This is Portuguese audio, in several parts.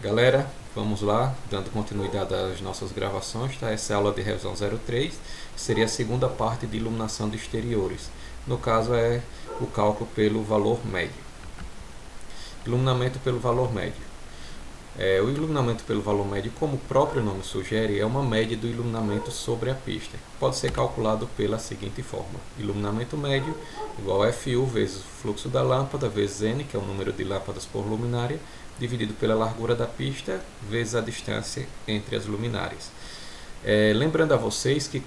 Galera, vamos lá, dando continuidade às nossas gravações, tá? Essa é a aula de revisão 03, que seria a segunda parte de iluminação de exteriores. No caso é o cálculo pelo valor médio. Iluminamento pelo valor médio. O iluminamento pelo valor médio, como o próprio nome sugere, é uma média do iluminamento sobre a pista. Pode ser calculado pela seguinte forma: iluminamento médio igual a FU vezes o fluxo da lâmpada vezes N, que é o número de lâmpadas por luminária, dividido pela largura da pista vezes a distância entre as luminárias. Lembrando a vocês que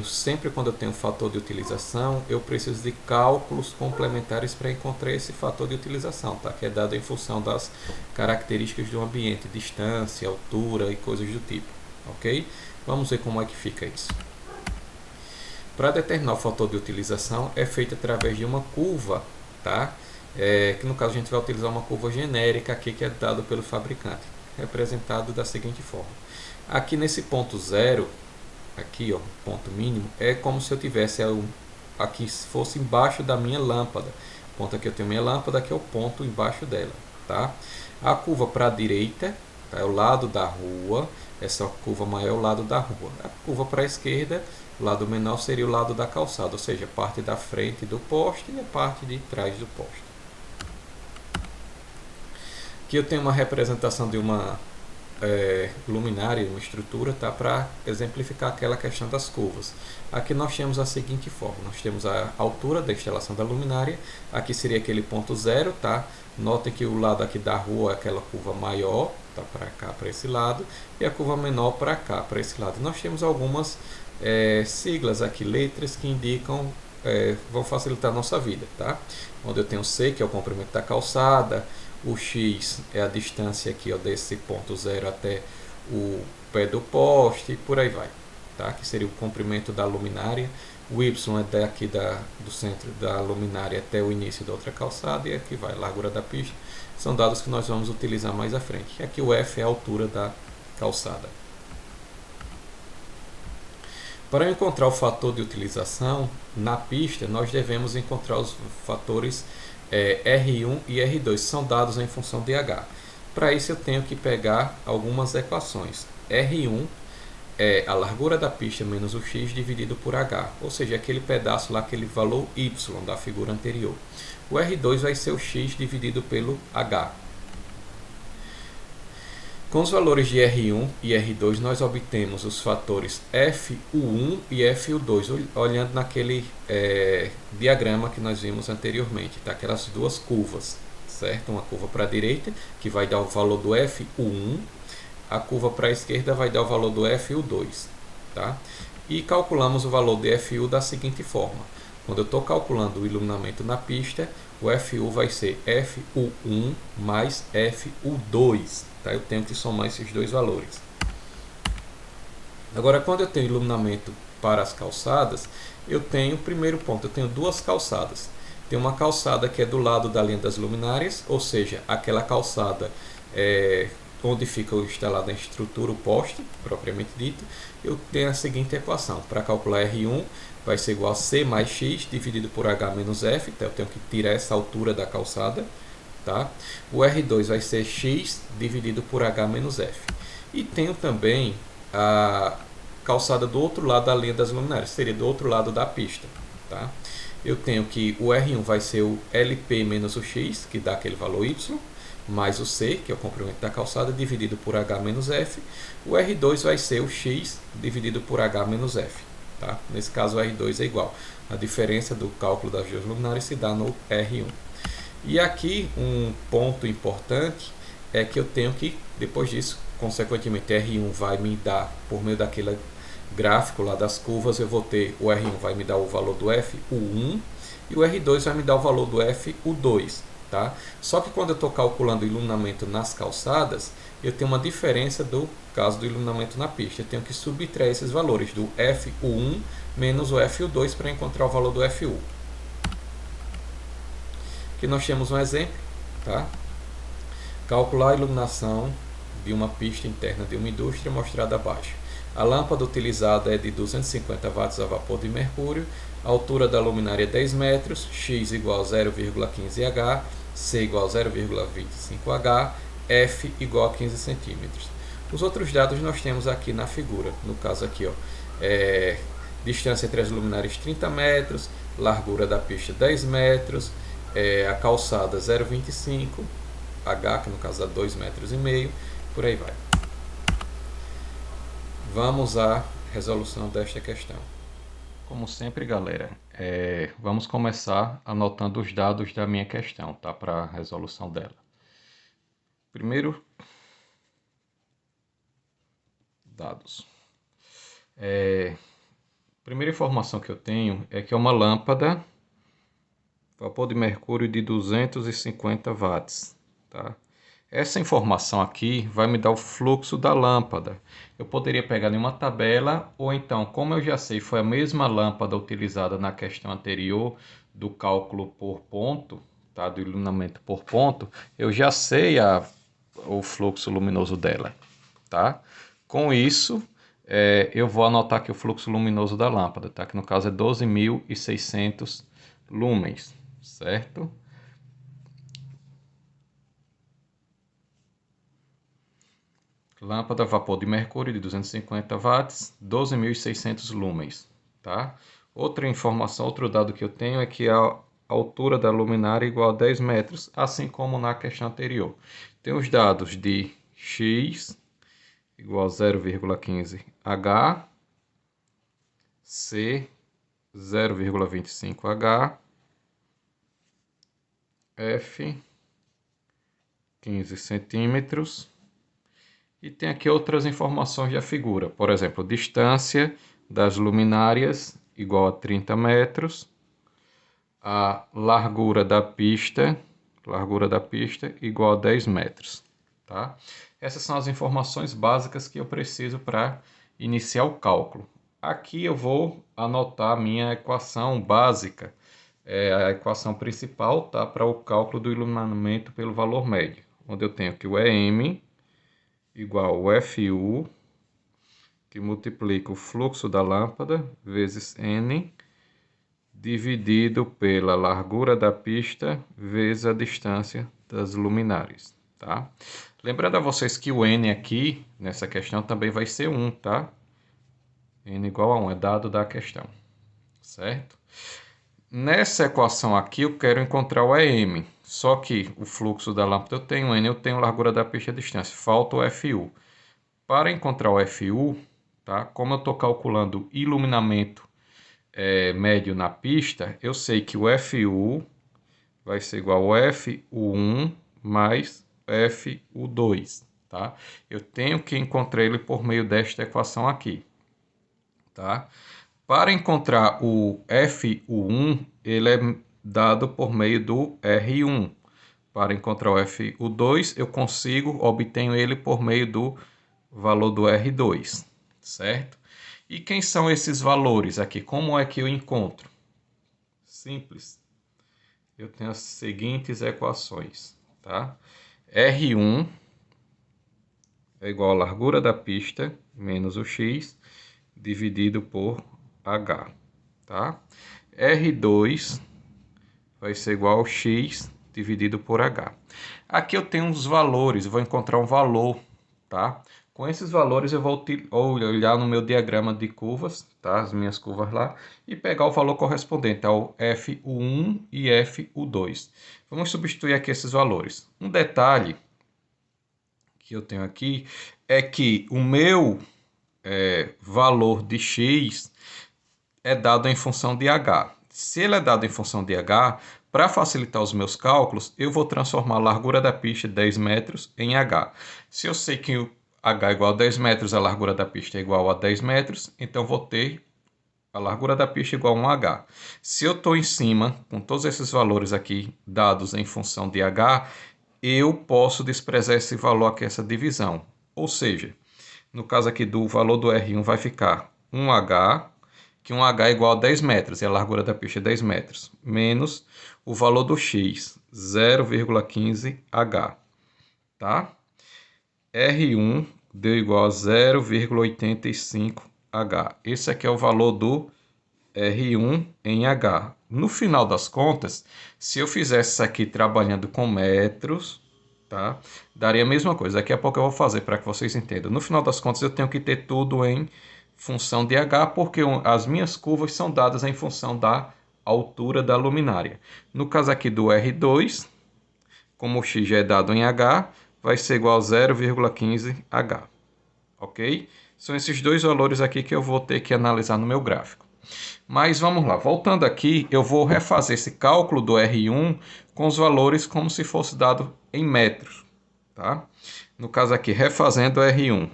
sempre quando eu tenho fator de utilização, eu preciso de cálculos complementares para encontrar esse fator de utilização, tá? Que é dado em função das características do ambiente, distância, altura e coisas do tipo, ok? Vamos ver como é que fica isso. Para determinar o fator de utilização é feito através de uma curva, tá? Que no caso a gente vai utilizar uma curva genérica aqui que é dado pelo fabricante, representado da seguinte forma. Aqui nesse ponto zero, aqui ó, ponto mínimo, é como se eu tivesse aqui fosse embaixo da minha lâmpada. O ponto aqui eu tenho minha lâmpada, aqui é o ponto embaixo dela, tá? A curva para a direita, tá, é o lado da rua, essa curva maior é o lado da rua. A curva para a esquerda, o lado menor seria o lado da calçada, ou seja, a parte da frente do poste e a parte de trás do poste. Aqui eu tenho uma representação de uma luminária, uma estrutura, tá, para exemplificar aquela questão das curvas. Aqui nós temos a seguinte forma: nós temos a altura da instalação da luminária, aqui seria aquele ponto zero, tá? Notem que o lado aqui da rua é aquela curva maior, tá, para cá, para esse lado, e a curva menor para cá, para esse lado. Nós temos algumas siglas aqui, letras que indicam, vão facilitar a nossa vida, tá? Onde eu tenho C, que é o comprimento da calçada, o X é a distância aqui, ó, desse ponto zero até o pé do poste, e por aí vai, tá? Que seria o comprimento da luminária. O Y é daqui do centro da luminária até o início da outra calçada, e aqui vai, largura da pista. São dados que nós vamos utilizar mais à frente. E aqui o F é a altura da calçada. Para encontrar o fator de utilização na pista, nós devemos encontrar os fatores R1 e R2, são dados em função de H. Para isso eu tenho que pegar algumas equações. R1 é a largura da pista menos o X dividido por H, ou seja, aquele pedaço lá, aquele valor Y da figura anterior. O R2 vai ser o X dividido pelo H. Com os valores de R1 e R2, nós obtemos os fatores FU1 e FU2, olhando naquele diagrama que nós vimos anteriormente, tá? Aquelas duas curvas, certo? Uma curva para a direita, que vai dar o valor do FU1, a curva para a esquerda vai dar o valor do FU2, tá? E calculamos o valor de FU da seguinte forma: quando eu estou calculando o iluminamento na pista, o FU vai ser FU1 mais FU2. Tá? Eu tenho que somar esses dois valores. Agora, quando eu tenho iluminamento para as calçadas, eu tenho, primeiro ponto, eu tenho duas calçadas. Tem uma calçada que é do lado da linha das luminárias, ou seja, aquela calçada onde fica instalada a estrutura, o poste, propriamente dito. Eu tenho a seguinte equação: para calcular R1 vai ser igual a C mais X dividido por H menos F, então eu tenho que tirar essa altura da calçada, tá? O R2 vai ser X dividido por H menos F. E tenho também a calçada do outro lado da linha das luminárias, seria do outro lado da pista, tá? Eu tenho que o R1 vai ser o LP menos o X, que dá aquele valor Y, mais o C, que é o comprimento da calçada, dividido por H menos F. O R2 vai ser o X dividido por H menos F. Tá? Nesse caso, o R2 é igual. A diferença do cálculo das duas luminárias se dá no R1. E aqui um ponto importante é que eu tenho que, depois disso, consequentemente, R1 vai me dar, por meio daquele gráfico lá das curvas, eu vou ter, o R1 vai me dar o valor do FU1 e o R2 vai me dar o valor do FU2. Tá? Só que quando eu estou calculando o iluminamento nas calçadas, eu tenho uma diferença do caso do iluminamento na pista. Eu tenho que subtrair esses valores do FU1 menos o FU2 para encontrar o valor do FU. Aqui nós temos um exemplo, tá? Calcular a iluminação de uma pista interna de uma indústria mostrada abaixo. A lâmpada utilizada é de 250 watts a vapor de mercúrio, a altura da luminária é 10 metros, X igual a 0,15H, C igual a 0,25H, F igual a 15 centímetros. Os outros dados nós temos aqui na figura. No caso aqui, ó, distância entre as luminárias 30 metros, largura da pista 10 metros, a calçada 0,25, H, que no caso dá 2,5 metros, por aí vai. Vamos à resolução desta questão. Como sempre, galera, vamos começar anotando os dados da minha questão, tá? Para a resolução dela. Primeiro, dados. Primeira informação que eu tenho é que é uma lâmpada vapor de mercúrio de 250 watts, tá? Essa informação aqui vai me dar o fluxo da lâmpada. Eu poderia pegar em uma tabela, ou então, como eu já sei, foi a mesma lâmpada utilizada na questão anterior do cálculo por ponto, tá? Do iluminamento por ponto, eu já sei o fluxo luminoso dela, tá? Com isso, eu vou anotar aqui o fluxo luminoso da lâmpada, tá? Que no caso é 12.600 lumens, certo? Lâmpada vapor de mercúrio de 250 watts, 12.600 lumens, tá? Outra informação, outro dado que eu tenho é que a altura da luminária é igual a 10 metros, assim como na questão anterior. Tem os dados de x igual a 0,15 H, C 0,25 H, F 15 centímetros. E tem aqui outras informações da figura. Por exemplo, distância das luminárias igual a 30 metros. A largura da pista igual a 10 metros. Tá? Essas são as informações básicas que eu preciso para iniciar o cálculo. Aqui eu vou anotar a minha equação básica, a equação principal, tá? Para o cálculo do iluminamento pelo valor médio, onde eu tenho que o EM igual ao FU, que multiplica o fluxo da lâmpada, vezes N, dividido pela largura da pista, vezes a distância das luminárias, tá? Lembrando a vocês que o N aqui, nessa questão, também vai ser 1, tá? N igual a 1, é dado da questão, certo? Nessa equação aqui, eu quero encontrar o EM. Só que o fluxo da lâmpada eu tenho, N eu tenho, largura da pista e a distância. Falta o FU. Para encontrar o FU, tá? Como eu estou calculando iluminamento médio na pista, eu sei que o FU vai ser igual ao FU1 mais FU2, tá? Eu tenho que encontrar ele por meio desta equação aqui, tá? Para encontrar o FU1, ele é dado por meio do R1. Para encontrar o FU2, eu obtenho ele por meio do valor do R2, certo? E quem são esses valores aqui? Como é que eu encontro? Simples. Eu tenho as seguintes equações, tá? R1 é igual à largura da pista menos o x dividido por H, tá? R2 vai ser igual ao x dividido por H. Aqui eu tenho uns valores, eu vou encontrar um valor, tá? Com esses valores eu vou olhar no meu diagrama de curvas, tá? As minhas curvas lá, e pegar o valor correspondente ao FU1 e FU2. Vamos substituir aqui esses valores. Um detalhe que eu tenho aqui é que o meu valor de x é dado em função de H. Se ele é dado em função de H, para facilitar os meus cálculos, eu vou transformar a largura da pista de 10 metros em H. Se eu sei que o H é igual a 10 metros, a largura da pista é igual a 10 metros, então vou ter a largura da pista igual a 1H. Se eu estou em cima, com todos esses valores aqui dados em função de H, eu posso desprezar esse valor aqui, essa divisão. Ou seja, no caso aqui do valor do R1 vai ficar 1H, que 1H é igual a 10 metros, e a largura da pista é 10 metros, menos o valor do x, 0,15H, tá? R1 deu igual a 0,85H. Esse aqui é o valor do R1 em H. No final das contas, se eu fizesse isso aqui trabalhando com metros, tá? Daria a mesma coisa. Daqui a pouco eu vou fazer para que vocês entendam. No final das contas, eu tenho que ter tudo em função de H, porque as minhas curvas são dadas em função da altura da luminária. No caso aqui do R2, como o x já é dado em H, vai ser igual a 0,15 H, ok? São esses dois valores aqui que eu vou ter que analisar no meu gráfico. Mas vamos lá, voltando aqui, eu vou refazer esse cálculo do R1 com os valores como se fosse dado em metros, tá? No caso aqui, refazendo R1.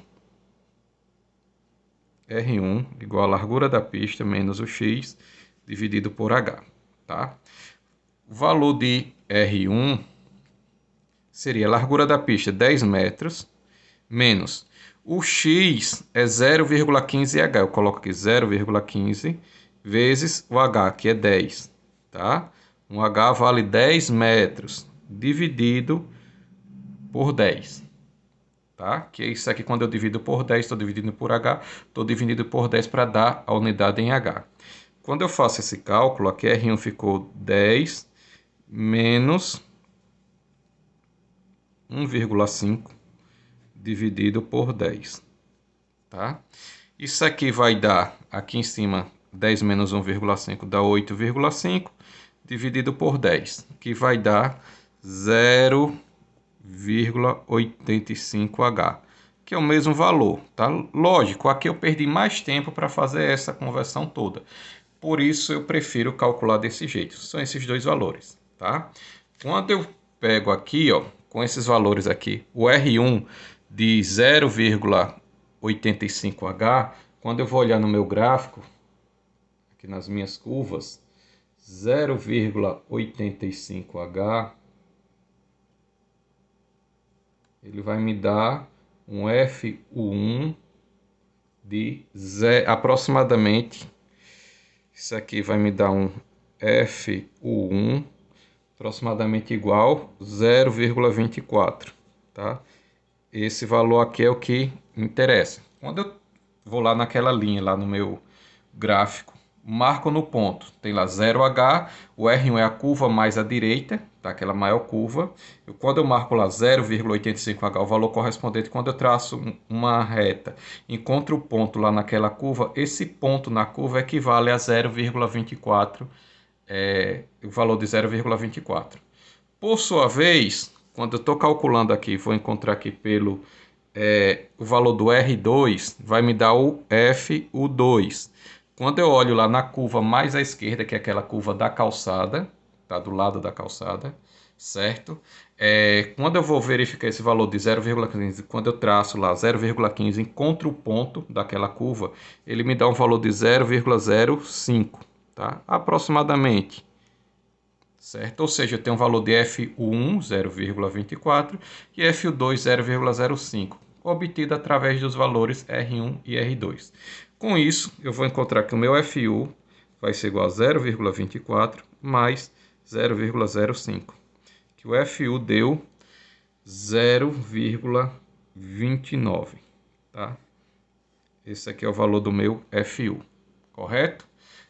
R1 igual a largura da pista menos o x dividido por H, tá? O valor de R1 seria a largura da pista 10 metros menos o x é 0,15 H. Eu coloco aqui 0,15 vezes o H, que é 10, tá? Um H vale 10 metros dividido por 10, tá? Que é isso aqui, quando eu divido por 10, estou dividindo por H, estou dividindo por 10 para dar a unidade em H. Quando eu faço esse cálculo, aqui R1 ficou 10 menos 1,5 dividido por 10, tá? Isso aqui vai dar, aqui em cima, 10 menos 1,5 dá 8,5, dividido por 10, que vai dar 0,85H, que é o mesmo valor, tá? Lógico, aqui eu perdi mais tempo para fazer essa conversão toda, por isso eu prefiro calcular desse jeito, são esses dois valores, tá? Quando eu pego aqui, ó, com esses valores aqui, o R1 de 0,85H, quando eu vou olhar no meu gráfico, aqui nas minhas curvas, 0,85H, ele vai me dar um FU1 de aproximadamente, isso aqui vai me dar um FU1 aproximadamente igual 0,24, tá? Esse valor aqui é o que interessa. Quando eu vou lá naquela linha, lá no meu gráfico, marco no ponto, tem lá 0H, o R1 é a curva mais à direita, tá? Aquela maior curva. Quando eu marco lá 0,85H, o valor correspondente, quando eu traço uma reta, encontro o ponto lá naquela curva, esse ponto na curva equivale a 0,24, o valor de 0,24. Por sua vez, quando eu estou calculando aqui, vou encontrar aqui pelo o valor do R2, vai me dar o FU2. Quando eu olho lá na curva mais à esquerda, que é aquela curva da calçada, tá do lado da calçada, certo? Quando eu vou verificar esse valor de 0,15, quando eu traço lá 0,15, encontro o ponto daquela curva, ele me dá um valor de 0,05, tá? Aproximadamente. Certo? Ou seja, eu tenho um valor de FU1, 0,24, e FU2, 0,05, obtido através dos valores R1 e R2. Com isso, eu vou encontrar que o meu FU vai ser igual a 0,24 mais 0,05, que o FU deu 0,29, tá? Esse aqui é o valor do meu FU, correto?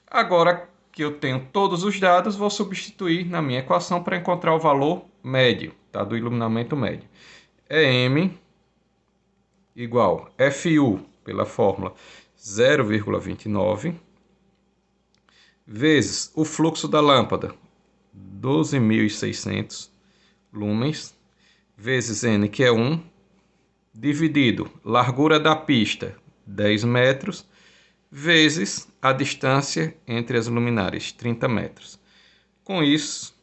Agora que eu tenho todos os dados, vou substituir na minha equação para encontrar o valor médio, tá? Do iluminamento médio. É M igual FU, pela fórmula 0,29, vezes o fluxo da lâmpada, 12.600 lumens, vezes N, que é 1, dividido largura da pista, 10 metros, vezes a distância entre as luminárias, 30 metros. Com isso,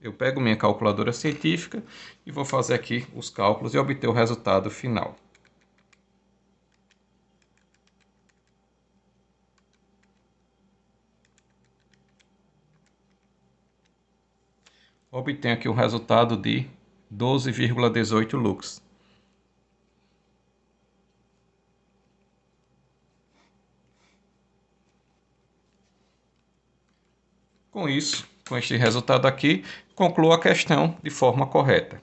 eu pego minha calculadora científica e vou fazer aqui os cálculos e obter o resultado final. Obtenho aqui o resultado de 12,18 lux. Com isso, com este resultado aqui, concluo a questão de forma correta.